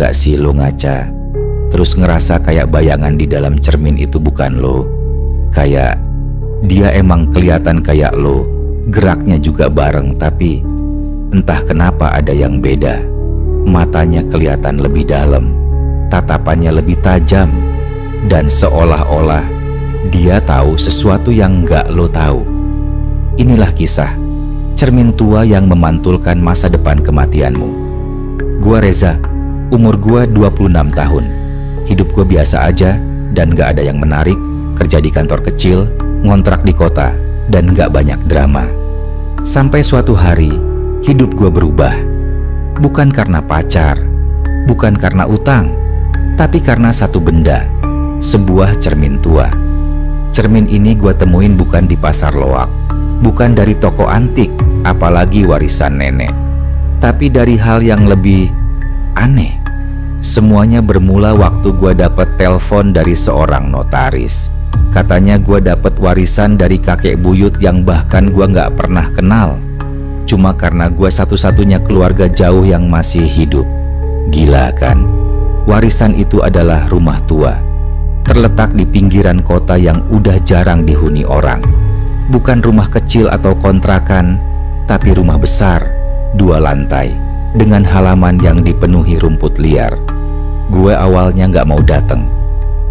nggak sih lo ngaca, terus ngerasa kayak bayangan di dalam cermin itu bukan lo? Kayak dia emang kelihatan kayak lo, geraknya juga bareng, tapi entah kenapa ada yang beda. Matanya kelihatan lebih dalam, tatapannya lebih tajam, dan seolah-olah dia tahu sesuatu yang nggak lo tahu. Inilah kisah cermin tua yang memantulkan masa depan kematianmu. Gua Reza, umur gua 26 tahun. Hidup gua biasa aja dan gak ada yang menarik, kerja di kantor kecil, ngontrak di kota, dan gak banyak drama. Sampai suatu hari, hidup gua berubah. Bukan karena pacar, bukan karena utang, tapi karena satu benda, sebuah cermin tua. Cermin ini gua temuin bukan di pasar loak, bukan dari toko antik, apalagi warisan nenek, tapi dari hal yang lebih aneh. Semuanya bermula waktu gua dapet telepon dari seorang notaris. Katanya gua dapet warisan dari kakek buyut yang bahkan gua gak pernah kenal, cuma karena gua satu-satunya keluarga jauh yang masih hidup. Gila kan? Warisan itu adalah rumah tua, terletak di pinggiran kota yang udah jarang dihuni orang. Bukan rumah kecil atau kontrakan, tapi rumah besar, 2 lantai, dengan halaman yang dipenuhi rumput liar. Gue awalnya gak mau dateng,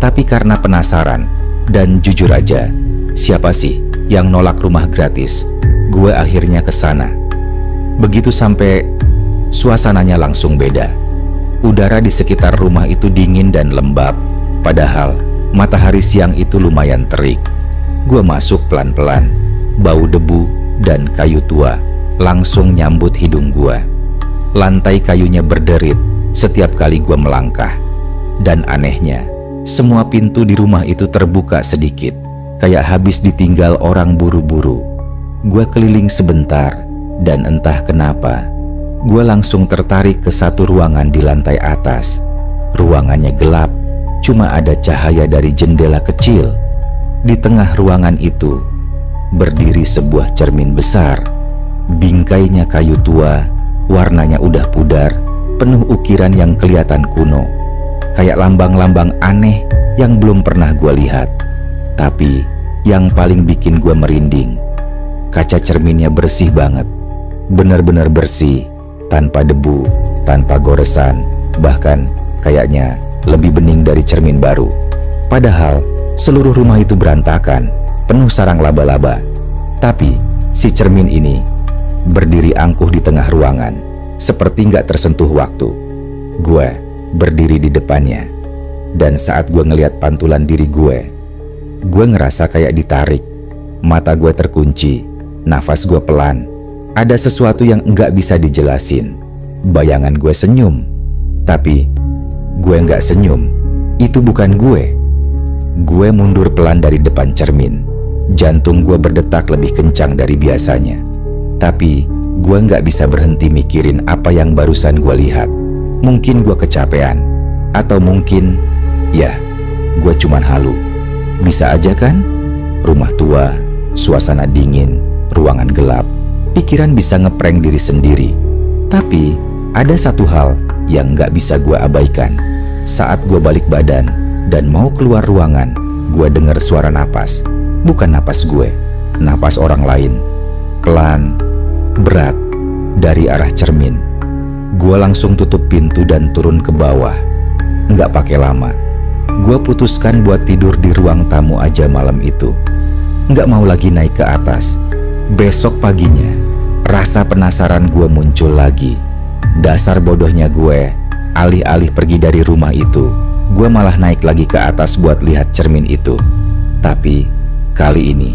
tapi karena penasaran, dan jujur aja, siapa sih yang nolak rumah gratis? Gue akhirnya kesana. Begitu sampai, suasananya langsung beda. Udara di sekitar rumah itu dingin dan lembab, padahal matahari siang itu lumayan terik. Gue masuk pelan-pelan, bau debu dan kayu tua langsung nyambut hidung gue. Lantai kayunya berderit setiap kali gue melangkah. Dan anehnya, semua pintu di rumah itu terbuka sedikit, kayak habis ditinggal orang buru-buru. Gue keliling sebentar, dan entah kenapa, gue langsung tertarik ke satu ruangan di lantai atas. Ruangannya gelap, cuma ada cahaya dari jendela kecil. Di tengah ruangan itu berdiri sebuah cermin besar. Bingkainya kayu tua, warnanya udah pudar, penuh ukiran yang kelihatan kuno, kayak lambang-lambang aneh yang belum pernah gue lihat. Tapi yang paling bikin gue merinding, kaca cerminnya bersih banget, bener-bener bersih, tanpa debu, tanpa goresan, bahkan kayaknya lebih bening dari cermin baru. Padahal seluruh rumah itu berantakan, penuh sarang laba-laba. Tapi si cermin ini berdiri angkuh di tengah ruangan, seperti nggak tersentuh waktu. Gue berdiri di depannya, dan saat gue ngeliat pantulan diri gue ngerasa kayak ditarik. Mata gue terkunci, nafas gue pelan. Ada sesuatu yang nggak bisa dijelasin. Bayangan gue senyum, tapi gue nggak senyum. Itu bukan gue. Gue mundur pelan dari depan cermin. Jantung gue berdetak lebih kencang dari biasanya. Tapi gue nggak bisa berhenti mikirin apa yang barusan gue lihat. Mungkin gue kecapean, atau mungkin, ya, gue cuman halu. Bisa aja kan? Rumah tua, suasana dingin, ruangan gelap. Pikiran bisa ngeprank diri sendiri. Tapi ada satu hal yang nggak bisa gue abaikan. Saat gue balik badan dan mau keluar ruangan, gue dengar suara napas. Bukan napas gue, napas orang lain. Pelan, berat, dari arah cermin. Gue langsung tutup pintu dan turun ke bawah. Nggak pakai lama, gue putuskan buat tidur di ruang tamu aja malam itu. Nggak mau lagi naik ke atas. Besok paginya, rasa penasaran gue muncul lagi. Dasar bodohnya gue, alih-alih pergi dari rumah itu, gue malah naik lagi ke atas buat lihat cermin itu. Tapi kali ini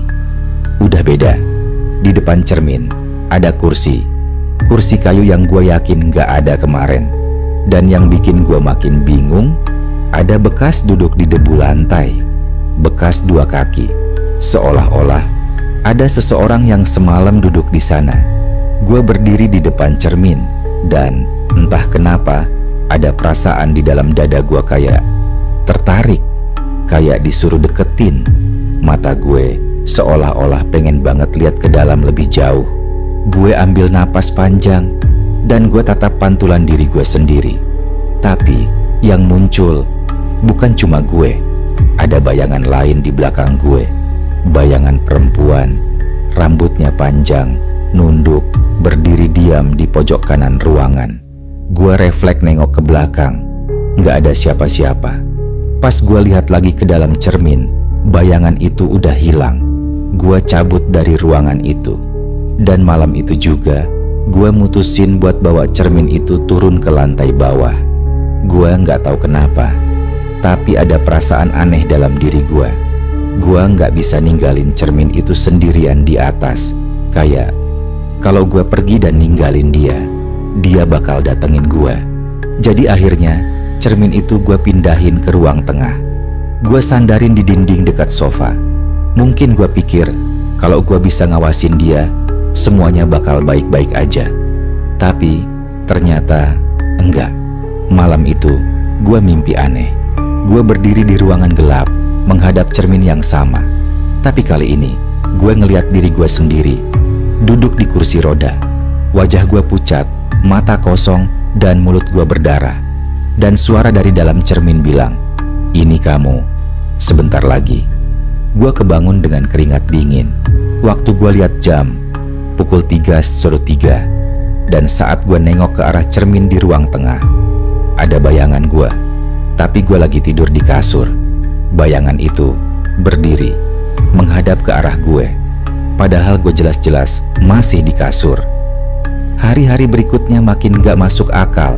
udah beda. Di depan cermin ada kursi kayu yang gue yakin gak ada kemarin. Dan yang bikin gue makin bingung, ada bekas duduk di debu lantai, bekas 2 kaki, seolah-olah ada seseorang yang semalam duduk di sana. Gue berdiri di depan cermin, dan entah kenapa ada perasaan di dalam dada gue kayak tertarik, kayak disuruh deketin. Mata gue seolah-olah pengen banget lihat ke dalam lebih jauh. Gue ambil napas panjang, dan gue tatap pantulan diri gue sendiri. Tapi yang muncul bukan cuma gue. Ada bayangan lain di belakang gue. Bayangan perempuan, rambutnya panjang, nunduk, berdiri diam di pojok kanan ruangan. Gue refleks nengok ke belakang. Gak ada siapa-siapa. Pas gue lihat lagi ke dalam cermin, bayangan itu udah hilang. Gue cabut dari ruangan itu. Dan malam itu juga, gue mutusin buat bawa cermin itu turun ke lantai bawah. Gue gak tahu kenapa, tapi ada perasaan aneh dalam diri gue. Gue gak bisa ninggalin cermin itu sendirian di atas. Kayak kalau gue pergi dan ninggalin dia, dia bakal datengin gue. Jadi akhirnya cermin itu gue pindahin ke ruang tengah. Gue sandarin di dinding dekat sofa. Mungkin gue pikir kalau gue bisa ngawasin dia, semuanya bakal baik-baik aja. Tapi ternyata enggak. Malam itu gue mimpi aneh. Gue berdiri di ruangan gelap menghadap cermin yang sama. Tapi kali ini gue ngeliat diri gue sendiri duduk di kursi roda. Wajah gue pucat, mata kosong, dan mulut gue berdarah. Dan suara dari dalam cermin bilang, "Ini kamu, sebentar lagi." Gue kebangun dengan keringat dingin. Waktu gue lihat jam, pukul 3:03. Dan saat gue nengok ke arah cermin di ruang tengah, ada bayangan gue. Tapi gue lagi tidur di kasur. Bayangan itu berdiri, menghadap ke arah gue. Padahal gue jelas-jelas masih di kasur. Hari-hari berikutnya makin gak masuk akal.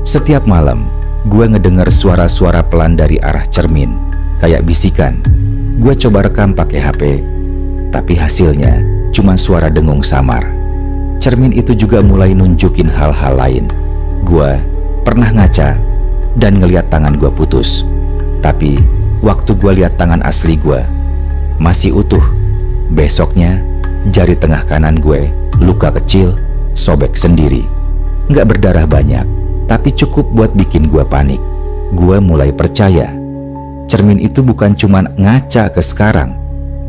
Setiap malam, gue ngedenger suara-suara pelan dari arah cermin, kayak bisikan. Gue coba rekam pakai HP, tapi hasilnya cuma suara dengung samar. Cermin itu juga mulai nunjukin hal-hal lain. Gue pernah ngaca dan ngeliat tangan gue putus. Tapi waktu gue lihat tangan asli gue masih utuh. Besoknya jari tengah kanan gue luka kecil, sobek sendiri. Nggak berdarah banyak, tapi cukup buat bikin gue panik. Gue mulai percaya cermin itu bukan cuma ngaca ke sekarang,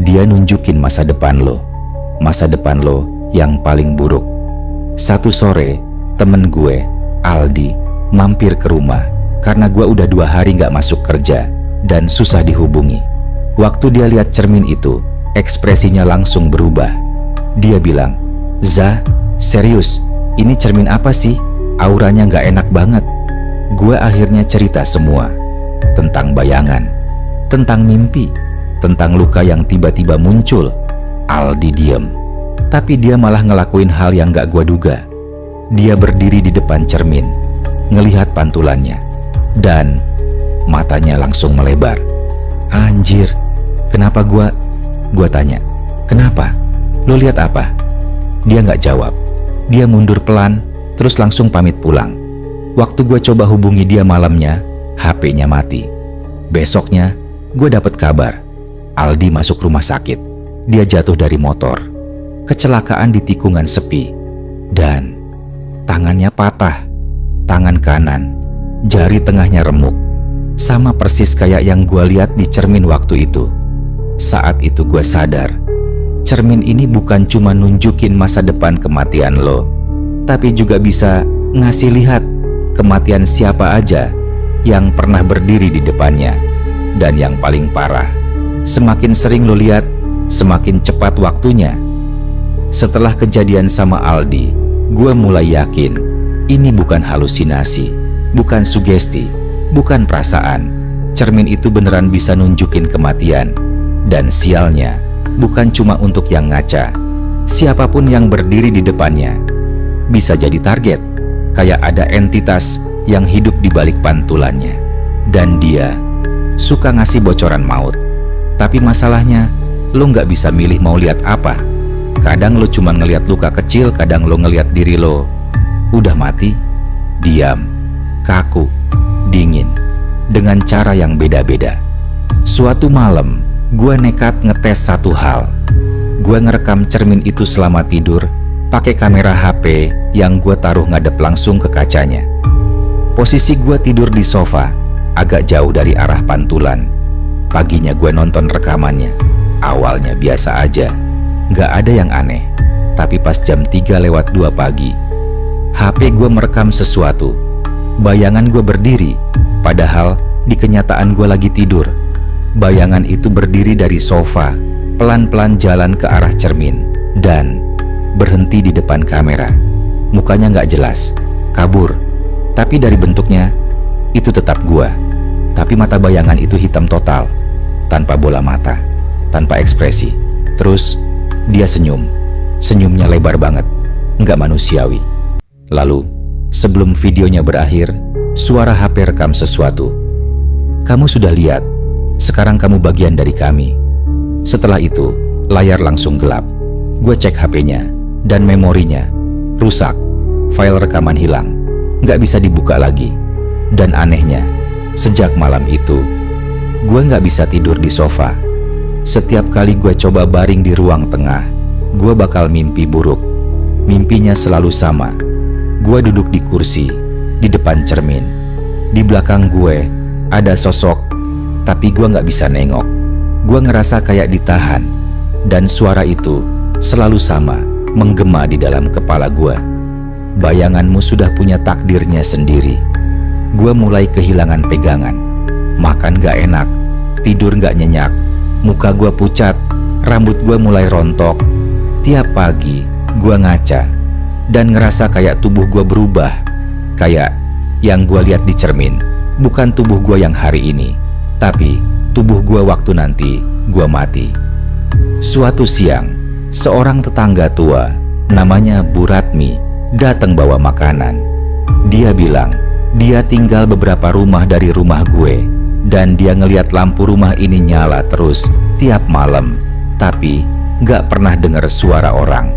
dia nunjukin masa depan lo. Masa depan lo yang paling buruk. Satu sore, temen gue, Aldi, mampir ke rumah karena gue udah 2 hari gak masuk kerja dan susah dihubungi. Waktu dia lihat cermin itu, ekspresinya langsung berubah. Dia bilang, "Za, serius, ini cermin apa sih? Auranya gak enak banget." Gue akhirnya cerita semua. Tentang bayangan, tentang mimpi, tentang luka yang tiba-tiba muncul. Aldi diem, tapi dia malah ngelakuin hal yang gak gue duga. Dia berdiri di depan cermin, ngelihat pantulannya, dan matanya langsung melebar. "Anjir, kenapa gua?" Gua tanya, "Kenapa? Lo lihat apa?" Dia gak jawab. Dia mundur pelan, terus langsung pamit pulang. Waktu gue coba hubungi dia malamnya, HP-nya mati. Besoknya, gue dapet kabar. Aldi masuk rumah sakit. Dia jatuh dari motor. Kecelakaan di tikungan sepi. Dan tangannya patah. Tangan kanan, jari tengahnya remuk. Sama persis kayak yang gue lihat di cermin waktu itu. Saat itu gue sadar, cermin ini bukan cuma nunjukin masa depan kematian lo, tapi juga bisa ngasih lihat kematian siapa aja yang pernah berdiri di depannya. Dan yang paling parah, semakin sering lo lihat, semakin cepat waktunya. Setelah kejadian sama Aldi, gue mulai yakin ini bukan halusinasi, bukan sugesti, bukan perasaan. Cermin itu beneran bisa nunjukin kematian. Dan sialnya, bukan cuma untuk yang ngaca. Siapapun yang berdiri di depannya bisa jadi target. Kayak ada entitas yang hidup di balik pantulannya. Dan dia suka ngasih bocoran maut. Tapi masalahnya, lo nggak bisa milih mau lihat apa. Kadang lo cuma ngelihat luka kecil, kadang lo ngelihat diri lo udah mati, diam, kaku, dingin, dengan cara yang beda-beda. Suatu malam, gue nekat ngetes satu hal. Gue ngerekam cermin itu selama tidur pakai kamera HP yang gue taruh ngadep langsung ke kacanya. Posisi gue tidur di sofa, agak jauh dari arah pantulan. Paginya gue nonton rekamannya. Awalnya biasa aja, nggak ada yang aneh. Tapi pas jam 3:02 pagi, HP gue merekam sesuatu. Bayangan gue berdiri, padahal di kenyataan gue lagi tidur. Bayangan itu berdiri dari sofa, pelan-pelan jalan ke arah cermin, dan berhenti di depan kamera. Mukanya nggak jelas, kabur. Tapi dari bentuknya, itu tetap gue. Tapi mata bayangan itu hitam total, tanpa bola mata, tanpa ekspresi. Terus dia senyum. Senyumnya lebar banget, nggak manusiawi. Lalu, sebelum videonya berakhir, suara HP rekam sesuatu. "Kamu sudah lihat, sekarang kamu bagian dari kami." Setelah itu, layar langsung gelap. Gue cek HP-nya, dan memorinya rusak. File rekaman hilang, nggak bisa dibuka lagi. Dan anehnya, sejak malam itu, gue nggak bisa tidur di sofa. Setiap kali gue coba baring di ruang tengah, gue bakal mimpi buruk. Mimpinya selalu sama. Gue duduk di kursi, di depan cermin. Di belakang gue ada sosok, tapi gue nggak bisa nengok. Gue ngerasa kayak ditahan, dan suara itu selalu sama, menggema di dalam kepala gue. "Bayanganmu sudah punya takdirnya sendiri." Gue mulai kehilangan pegangan. Makan gak enak, tidur gak nyenyak. Muka gue pucat, rambut gue mulai rontok. Tiap pagi gue ngaca dan ngerasa kayak tubuh gue berubah. Kayak yang gue lihat di cermin bukan tubuh gue yang hari ini, tapi tubuh gue waktu nanti gue mati. Suatu siang, seorang tetangga tua namanya Bu Ratmi datang bawa makanan. Dia bilang dia tinggal beberapa rumah dari rumah gue, dan dia ngeliat lampu rumah ini nyala terus tiap malam, tapi gak pernah dengar suara orang.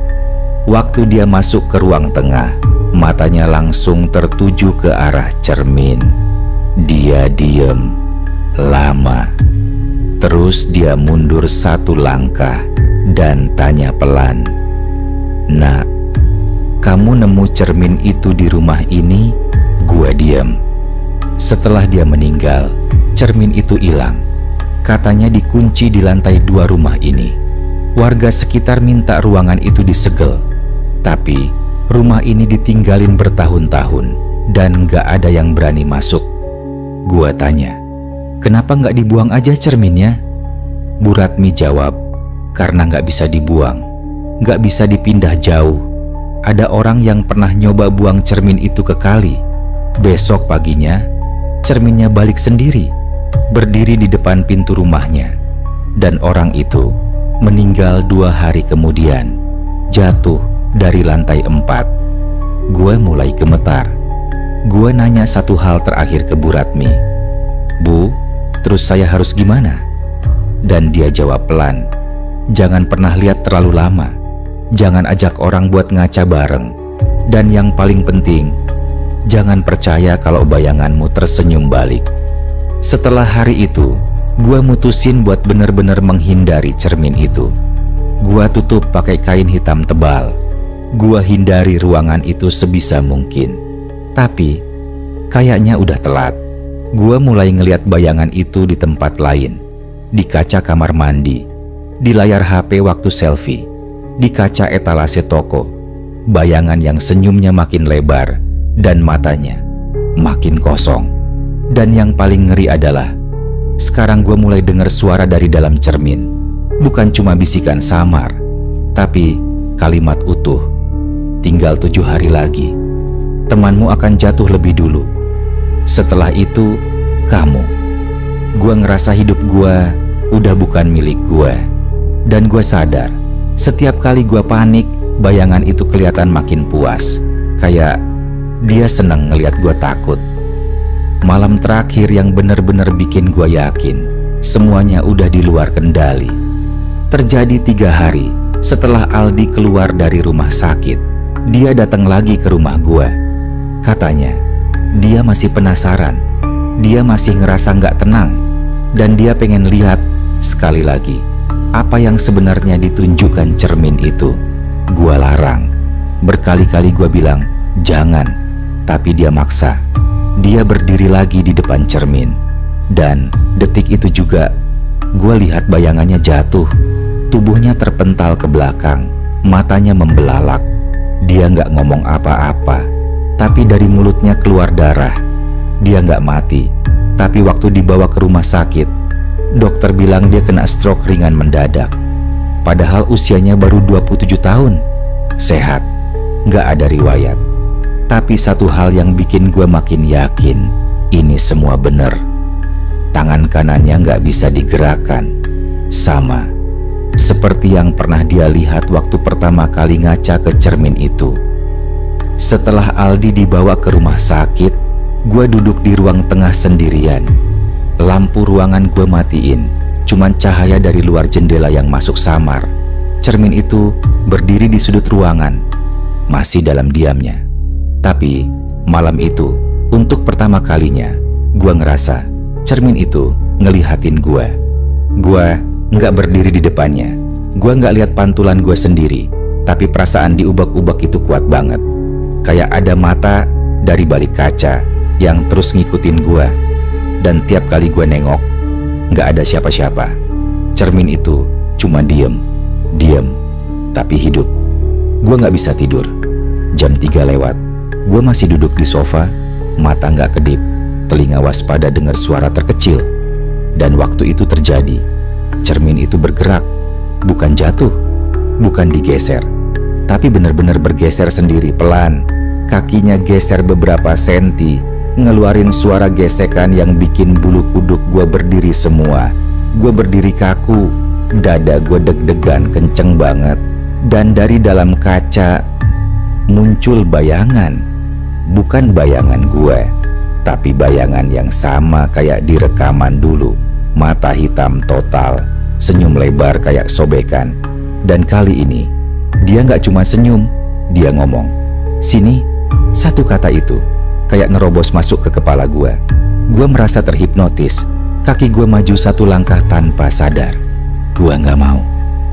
Waktu dia masuk ke ruang tengah, matanya langsung tertuju ke arah cermin. Dia diem lama. Terus dia mundur satu langkah dan tanya pelan, "Nak, kamu nemu cermin itu di rumah ini?" Gue diem. Setelah dia meninggal, cermin itu hilang. Katanya dikunci di lantai 2 rumah ini. Warga sekitar minta ruangan itu disegel, tapi rumah ini ditinggalin bertahun-tahun dan gak ada yang berani masuk. Gue tanya, "Kenapa gak dibuang aja cerminnya?" Bu Ratmi jawab, "Karena gak bisa dibuang, gak bisa dipindah jauh. Ada orang yang pernah nyoba buang cermin itu ke kali. Besok paginya, cerminnya balik sendiri, berdiri di depan pintu rumahnya. Dan orang itu meninggal 2 hari kemudian, jatuh dari lantai 4. Gue mulai gemetar. Gue nanya satu hal terakhir ke Bu Ratmi, "Bu, terus saya harus gimana?" Dan dia jawab pelan, "Jangan pernah lihat terlalu lama. Jangan ajak orang buat ngaca bareng. Dan yang paling penting, jangan percaya kalau bayanganmu tersenyum balik." Setelah hari itu, gue mutusin buat bener-bener menghindari cermin itu. Gue tutup pakai kain hitam tebal. Gue hindari ruangan itu sebisa mungkin. Tapi, kayaknya udah telat. Gue mulai ngeliat bayangan itu di tempat lain. Di kaca kamar mandi, di layar HP waktu selfie, di kaca etalase toko. Bayangan yang senyumnya makin lebar dan matanya makin kosong. Dan yang paling ngeri adalah, sekarang gue mulai dengar suara dari dalam cermin. Bukan cuma bisikan samar, tapi kalimat utuh. "Tinggal 7 hari lagi, temanmu akan jatuh lebih dulu. Setelah itu, kamu." Gue ngerasa hidup gue udah bukan milik gue. Dan gue sadar, setiap kali gue panik, bayangan itu kelihatan makin puas. Kayak dia seneng ngeliat gue takut. Malam terakhir yang bener-bener bikin gue yakin semuanya udah di luar kendali terjadi 3 hari setelah Aldi keluar dari rumah sakit. Dia datang lagi ke rumah gue. Katanya dia masih penasaran, dia masih ngerasa gak tenang, dan dia pengen lihat sekali lagi apa yang sebenarnya ditunjukkan cermin itu. Gue larang. Berkali-kali gue bilang jangan, tapi dia maksa. Dia berdiri lagi di depan cermin, dan detik itu juga gue lihat bayangannya jatuh. Tubuhnya terpental ke belakang, matanya membelalak. Dia nggak ngomong apa-apa, tapi dari mulutnya keluar darah dia nggak mati. Tapi waktu dibawa ke rumah sakit, dokter bilang dia kena stroke ringan mendadak. Padahal usianya baru 27 tahun. Sehat, nggak ada riwayat. Tapi satu hal yang bikin gue makin yakin, ini semua bener. Tangan kanannya nggak bisa digerakkan. Sama seperti yang pernah dia lihat waktu pertama kali ngaca ke cermin itu. Setelah Aldi dibawa ke rumah sakit, gue duduk di ruang tengah sendirian. Lampu ruangan gue matiin, cuman cahaya dari luar jendela yang masuk samar. Cermin itu berdiri di sudut ruangan, masih dalam diamnya. Tapi malam itu, untuk pertama kalinya, gue ngerasa cermin itu ngelihatin gue. Gue nggak berdiri di depannya. Gue nggak lihat pantulan gue sendiri, tapi perasaan di ubak-ubak itu kuat banget. Kayak ada mata dari balik kaca yang terus ngikutin gue. Dan tiap kali gue nengok, nggak ada siapa-siapa. Cermin itu cuma diem, tapi hidup. Gue nggak bisa tidur. Jam 3 lewat, gue masih duduk di sofa, mata nggak kedip, telinga waspada dengar suara terkecil. Dan waktu itu terjadi. Cermin itu bergerak, bukan jatuh, bukan digeser, tapi benar-benar bergeser sendiri pelan. Kakinya geser beberapa senti, ngeluarin suara gesekan yang bikin bulu kuduk gue berdiri semua. Gue berdiri kaku, dada gue deg-degan kenceng banget. Dan dari dalam kaca muncul bayangan. Bukan bayangan gue, tapi bayangan yang sama kayak di rekaman dulu. Mata hitam total, senyum lebar kayak sobekan. Dan kali ini, dia nggak cuma senyum, dia ngomong, "Sini." Satu kata itu kayak nerobos masuk ke kepala gue. Gue merasa terhipnotis. Kaki gue maju satu langkah tanpa sadar. Gue nggak mau,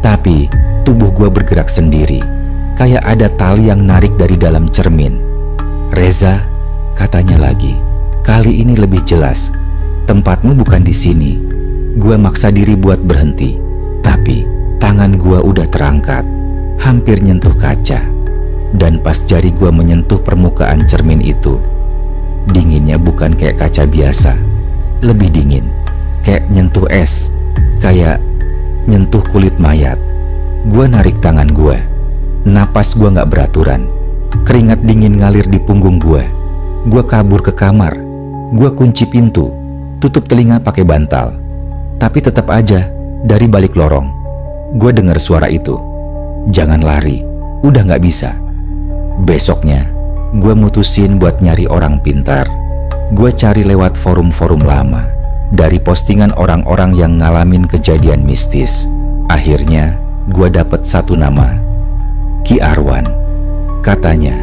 tapi tubuh gue bergerak sendiri. Kayak ada tali yang narik dari dalam cermin. "Reza," katanya lagi. Kali ini lebih jelas. "Tempatmu bukan di sini." Gue maksa diri buat berhenti, tapi tangan gue udah terangkat, hampir nyentuh kaca. Dan pas jari gue menyentuh permukaan cermin itu, dinginnya bukan kayak kaca biasa, lebih dingin, kayak nyentuh es, kayak nyentuh kulit mayat. Gue narik tangan gue, napas gue gak beraturan, keringat dingin ngalir di punggung gue. Gue kabur ke kamar, gue kunci pintu, tutup telinga pakai bantal. Tapi tetap aja, dari balik lorong, gue dengar suara itu. "Jangan lari, udah gak bisa." Besoknya, gue mutusin buat nyari orang pintar. Gue cari lewat forum-forum lama, dari postingan orang-orang yang ngalamin kejadian mistis. Akhirnya, gue dapet satu nama, Ki Arwan. Katanya,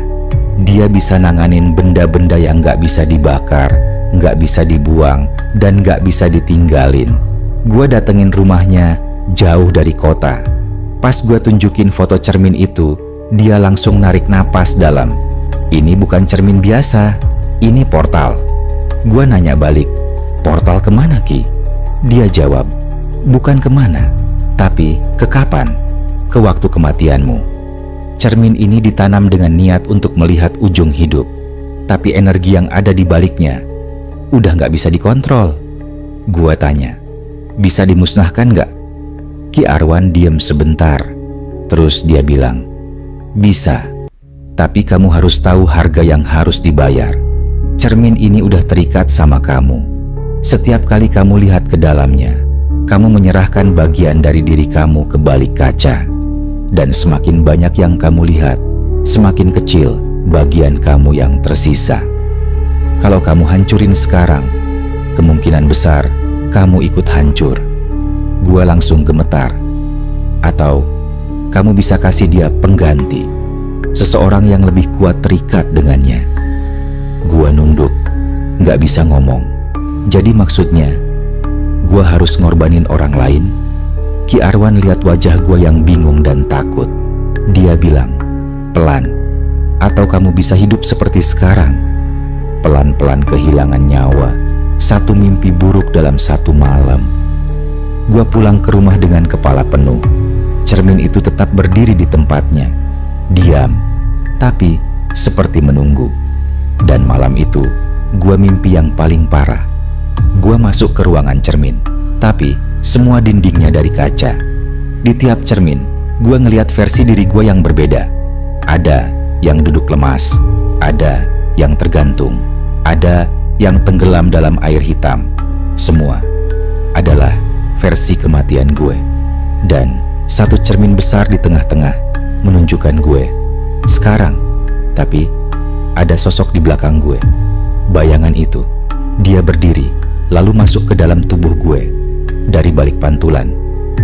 dia bisa nanganin benda-benda yang gak bisa dibakar, gak bisa dibuang, dan gak bisa ditinggalin. Gue datengin rumahnya jauh dari kota. Pas gue tunjukin foto cermin itu, dia langsung narik napas dalam. "Ini bukan cermin biasa, ini portal." Gue nanya balik, "Portal kemana, Ki?" Dia jawab, "Bukan kemana, tapi ke kapan? Ke waktu kematianmu." Cermin ini ditanam dengan niat untuk melihat ujung hidup, tapi energi yang ada di baliknya udah gak bisa dikontrol. Gue tanya, "Bisa dimusnahkan gak?" Ki Arwan diem sebentar, terus dia bilang, "Bisa, tapi kamu harus tahu harga yang harus dibayar. Cermin ini udah terikat sama kamu. Setiap kali kamu lihat ke dalamnya, kamu menyerahkan bagian dari diri kamu ke balik kaca. Dan semakin banyak yang kamu lihat, semakin kecil bagian kamu yang tersisa. Kalau kamu hancurin sekarang, kemungkinan besar kamu ikut hancur." Gua langsung gemetar. "Atau kamu bisa kasih dia pengganti, seseorang yang lebih kuat terikat dengannya." Gua nunduk, gak bisa ngomong. Jadi maksudnya, gua harus ngorbanin orang lain? Ki Arwan lihat wajah gua yang bingung dan takut. Dia bilang, "Pelan, atau kamu bisa hidup seperti sekarang." Pelan-pelan kehilangan nyawa, satu mimpi buruk dalam satu malam. Gua pulang ke rumah dengan kepala penuh. Cermin itu tetap berdiri di tempatnya, diam, tapi seperti menunggu. Dan malam itu, Gua mimpi yang paling parah. Gua masuk ke ruangan cermin, tapi semua dindingnya dari kaca. Di tiap cermin, gua ngeliat versi diri gua yang berbeda. Ada yang duduk lemas, ada yang tergantung, ada yang tenggelam dalam air hitam. Semua adalah versi kematian gue. Dan satu cermin besar di tengah-tengah menunjukkan gue sekarang. Tapi ada sosok di belakang gue. Bayangan itu, dia berdiri lalu masuk ke dalam tubuh gue dari balik pantulan.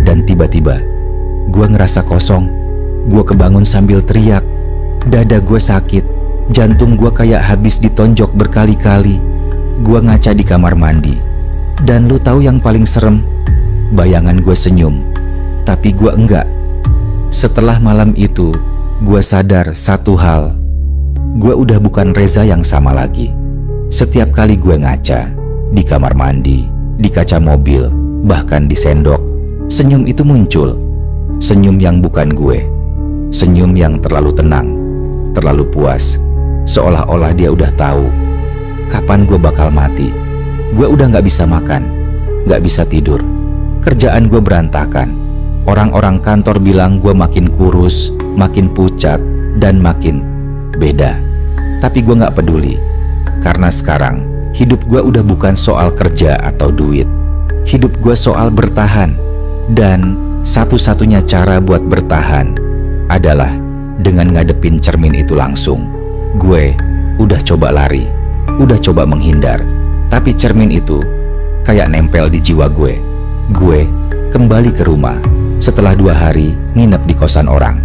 Dan tiba-tiba gue ngerasa kosong. Gue kebangun sambil teriak. Dada gue sakit, jantung gue kayak habis ditonjok berkali-kali. Gue ngaca di kamar mandi. Dan lu tahu yang paling serem? Bayangan gue senyum, tapi gue enggak. Setelah malam itu, gue sadar satu hal. Gue udah bukan Reza yang sama lagi. Setiap kali gue ngaca, di kamar mandi, di kaca mobil, bahkan di sendok, senyum itu muncul. Senyum yang bukan gue. Senyum yang terlalu tenang, terlalu puas. Seolah-olah dia udah tahu kapan gue bakal mati. Gue udah gak bisa makan, gak bisa tidur. Kerjaan gue berantakan. Orang-orang kantor bilang gue makin kurus, makin pucat, dan makin beda. Tapi gue gak peduli. Karena sekarang, hidup gue udah bukan soal kerja atau duit. Hidup gue soal bertahan. Dan satu-satunya cara buat bertahan adalah dengan ngadepin cermin itu langsung. Gue udah coba lari, udah coba menghindar. Tapi cermin itu kayak nempel di jiwa gue. Gue kembali ke rumah setelah 2 hari nginep di kosan orang.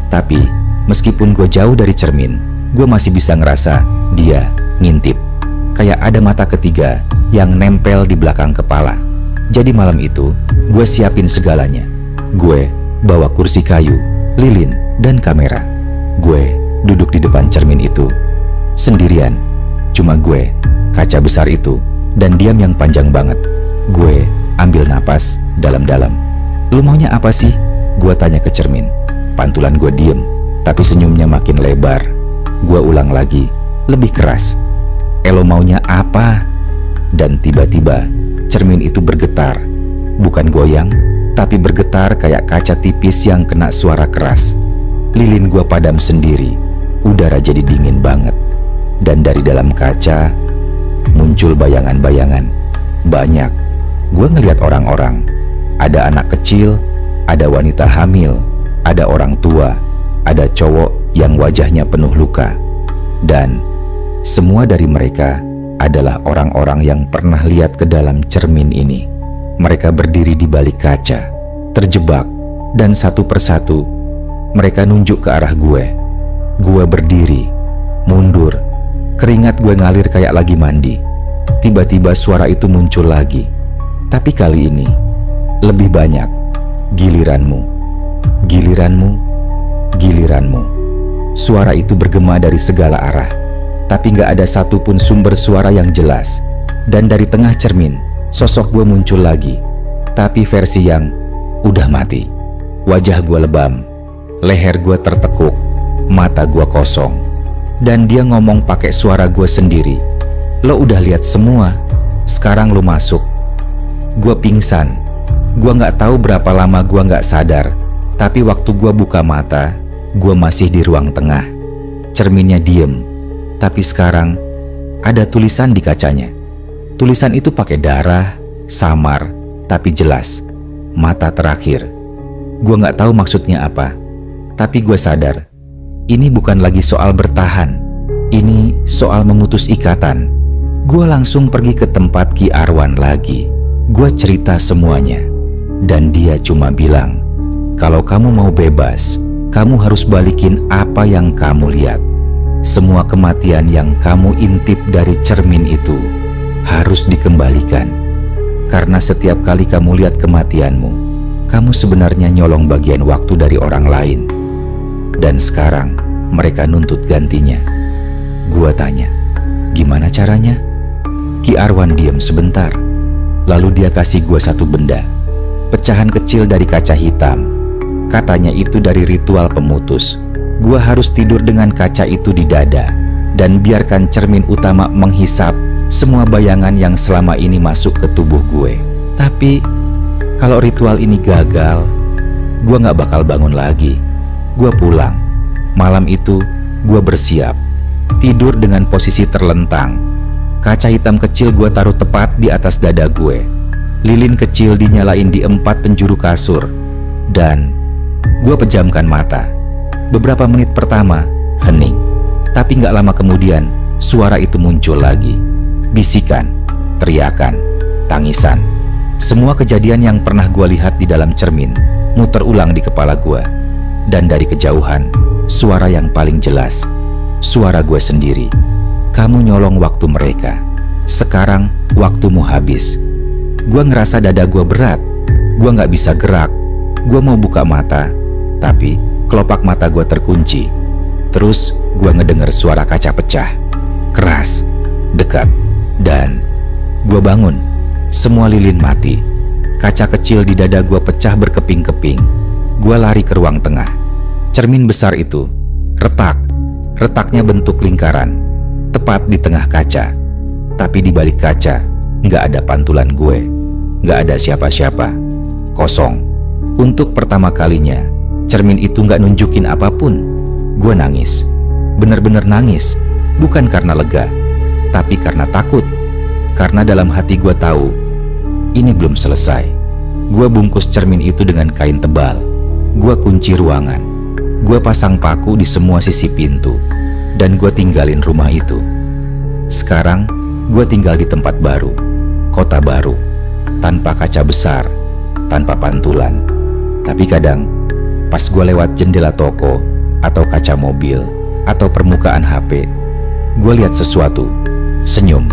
Tapi meskipun gue jauh dari cermin, gue masih bisa ngerasa dia ngintip. Kayak ada mata ketiga yang nempel di belakang kepala. Jadi malam itu gue siapin segalanya. Gue bawa kursi kayu, lilin, dan kamera. Gue duduk di depan cermin itu sendirian. Cuma gue, kaca besar itu, dan diam yang panjang banget. Gue ambil napas dalam-dalam. Lu maunya apa sih? Gue tanya ke cermin. Pantulan gue diem, tapi senyumnya makin lebar. Gue ulang lagi, lebih keras. Lo maunya apa? Dan tiba-tiba cermin itu bergetar. Bukan goyang, tapi bergetar kayak kaca tipis yang kena suara keras. Lilin gue padam sendiri. Udara jadi dingin banget. Dan dari dalam kaca muncul bayangan-bayangan. Banyak. Gue ngeliat orang-orang. Ada anak kecil, ada wanita hamil, ada orang tua, ada cowok yang wajahnya penuh luka. Dan semua dari mereka adalah orang-orang yang pernah lihat ke dalam cermin ini. Mereka berdiri di balik kaca, terjebak, dan satu persatu mereka nunjuk ke arah gue. Gue berdiri, mundur. Keringat gue ngalir kayak lagi mandi. Tiba-tiba suara itu muncul lagi. Tapi kali ini lebih banyak. Giliranmu, giliranmu, giliranmu. Suara itu bergema dari segala arah. Tapi gak ada satupun sumber suara yang jelas. Dan dari tengah cermin, sosok gue muncul lagi. Tapi versi yang udah mati. Wajah gue lebam, leher gue tertekuk, mata gue kosong. Dan dia ngomong pakai suara gue sendiri. Lo udah lihat semua, sekarang lo masuk. Gue pingsan. Gue gak tahu berapa lama gue gak sadar. Tapi waktu gue buka mata, gue masih di ruang tengah. Cerminnya diem. Tapi sekarang ada tulisan di kacanya. Tulisan itu pakai darah, samar, tapi jelas. Mata terakhir. Gue gak tahu maksudnya apa. Tapi gue sadar ini bukan lagi soal bertahan. Ini soal memutus ikatan. Gue langsung pergi ke tempat Ki Arwan lagi. Gue cerita semuanya. Dan dia cuma bilang, kalau kamu mau bebas, kamu harus balikin apa yang kamu lihat. Semua kematian yang kamu intip dari cermin itu harus dikembalikan. Karena setiap kali kamu lihat kematianmu, kamu sebenarnya nyolong bagian waktu dari orang lain. Dan sekarang mereka nuntut gantinya. Gua tanya, gimana caranya? Ki Arwan diam sebentar. Lalu dia kasih gua satu benda. Pecahan kecil dari kaca hitam. Katanya itu dari ritual pemutus. Gua harus tidur dengan kaca itu di dada. Dan biarkan cermin utama menghisap semua bayangan yang selama ini masuk ke tubuh gue. Tapi kalau ritual ini gagal, gue gak bakal bangun lagi. Gue pulang. Malam itu gue bersiap, tidur dengan posisi terlentang. Kaca hitam kecil gue taruh tepat di atas dada gue. Lilin kecil dinyalain di 4 penjuru kasur. Dan gue pejamkan mata. Beberapa menit pertama hening. Tapi gak lama kemudian suara itu muncul lagi. Bisikan, teriakan, tangisan. Semua kejadian yang pernah gue lihat di dalam cermin muter ulang di kepala gue. Dan dari kejauhan, suara yang paling jelas, suara gue sendiri. Kamu nyolong waktu mereka. Sekarang waktumu habis. Gue ngerasa dada gue berat. Gue gak bisa gerak. Gue mau buka mata, tapi kelopak mata gue terkunci. Terus gue ngedenger suara kaca pecah. Keras, dekat, dan gue bangun. Semua lilin mati. Kaca kecil di dada gue pecah berkeping-keping. Gue lari ke ruang tengah. Cermin besar itu retak. Retaknya bentuk lingkaran, tepat di tengah kaca. Tapi di balik kaca nggak ada pantulan gue, nggak ada siapa-siapa. Kosong. Untuk pertama kalinya, cermin itu nggak nunjukin apapun. Gue nangis. Bener-bener nangis. Bukan karena lega, tapi karena takut. Karena dalam hati gue tahu ini belum selesai. Gue bungkus cermin itu dengan kain tebal. Gue kunci ruangan. Gue pasang paku di semua sisi pintu. Dan gue tinggalin rumah itu. Sekarang gue tinggal di tempat baru, kota baru, tanpa kaca besar, tanpa pantulan. Tapi kadang pas gue lewat jendela toko atau kaca mobil atau permukaan HP, gue lihat sesuatu. Senyum,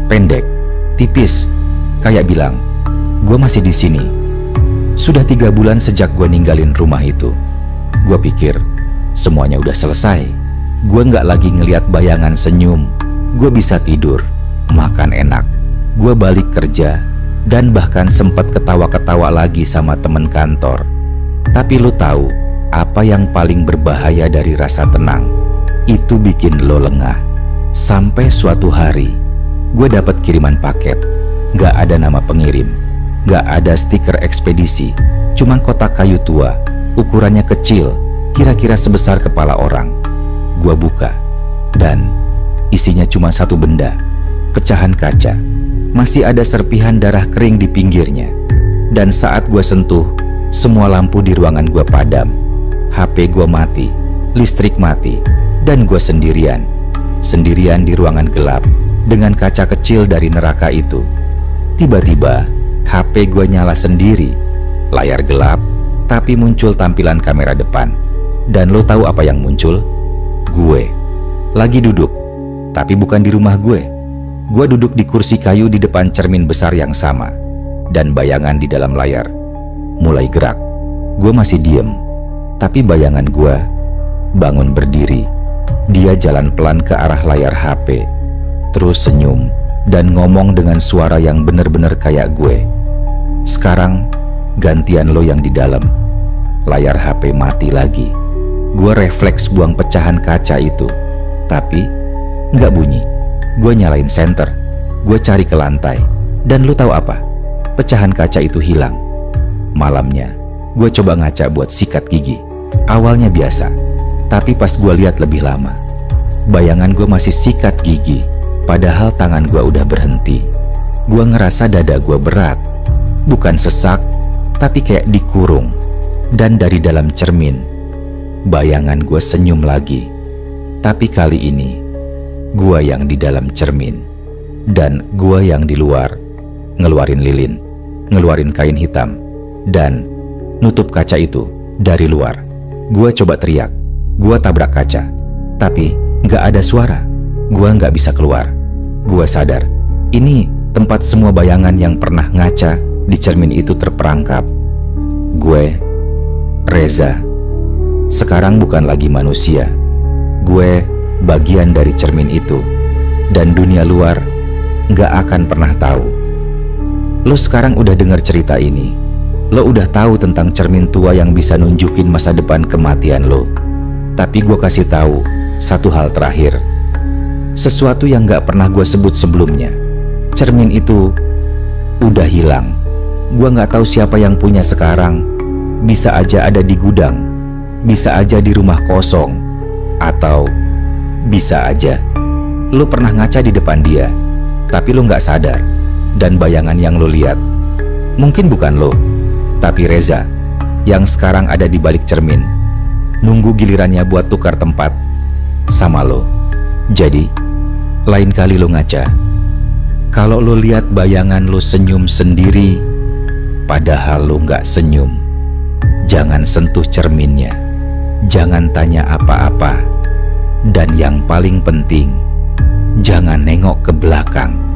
pendek, tipis, kayak bilang, gue masih di sini. Sudah 3 bulan sejak gue ninggalin rumah itu. Gue pikir semuanya udah selesai. Gue gak lagi ngeliat bayangan senyum. Gue bisa tidur, makan enak. Gue balik kerja, dan bahkan sempat ketawa-ketawa lagi sama temen kantor. Tapi lo tahu apa yang paling berbahaya dari rasa tenang? Itu bikin lo lengah. Sampai suatu hari gue dapat kiriman paket. Gak ada nama pengirim, gak ada stiker ekspedisi, cuma kotak kayu tua, ukurannya kecil, kira-kira sebesar kepala orang. Gue buka, dan isinya cuma satu benda, pecahan kaca. Masih ada serpihan darah kering di pinggirnya. Dan saat gue sentuh, semua lampu di ruangan gue padam. HP gue mati, listrik mati, dan gue sendirian. Sendirian di ruangan gelap, dengan kaca kecil dari neraka itu. Tiba-tiba, HP gue nyala sendiri. Layar gelap, tapi muncul tampilan kamera depan. Dan lo tahu apa yang muncul? Gue lagi duduk, tapi bukan di rumah gue. Gue duduk di kursi kayu di depan cermin besar yang sama. Dan bayangan di dalam layar mulai gerak. Gue masih diem, tapi bayangan gue bangun berdiri. Dia jalan pelan ke arah layar HP, terus senyum dan ngomong dengan suara yang bener-bener kayak gue. Sekarang gantian lo yang di dalam. Layar HP mati lagi. Gue refleks buang pecahan kaca itu, tapi nggak bunyi. Gue nyalain senter. Gue cari ke lantai. Dan lo tahu apa? Pecahan kaca itu hilang. Malamnya, gue coba ngaca buat sikat gigi. Awalnya biasa, tapi pas gue lihat lebih lama, bayangan gue masih sikat gigi, padahal tangan gue udah berhenti. Gue ngerasa dada gue berat, bukan sesak, tapi kayak dikurung. Dan dari dalam cermin, bayangan gue senyum lagi. Tapi kali ini, gue yang di dalam cermin, dan gue yang di luar, ngeluarin lilin, ngeluarin kain hitam, dan nutup kaca itu dari luar. Gue coba teriak, gue tabrak kaca, tapi gak ada suara. Gue gak bisa keluar. Gue sadar, ini tempat semua bayangan yang pernah ngaca di cermin itu terperangkap. Gue, Reza, sekarang bukan lagi manusia. Gue bagian dari cermin itu, dan dunia luar gak akan pernah tahu. Lo sekarang udah dengar cerita ini. Lo udah tahu tentang cermin tua yang bisa nunjukin masa depan kematian lo. Tapi gue kasih tahu satu hal terakhir. Sesuatu yang gak pernah gue sebut sebelumnya. Cermin itu udah hilang. Gue gak tahu siapa yang punya sekarang. Bisa aja ada di gudang, bisa aja di rumah kosong, atau bisa aja lu pernah ngaca di depan dia, tapi lu gak sadar. Dan bayangan yang lu lihat mungkin bukan lo, tapi Reza yang sekarang ada di balik cermin, nunggu gilirannya buat tukar tempat sama lo. Jadi, lain kali lo ngaca, kalau lo lihat bayangan lo senyum sendiri, padahal lo nggak senyum, jangan sentuh cerminnya, jangan tanya apa-apa, dan yang paling penting, jangan nengok ke belakang.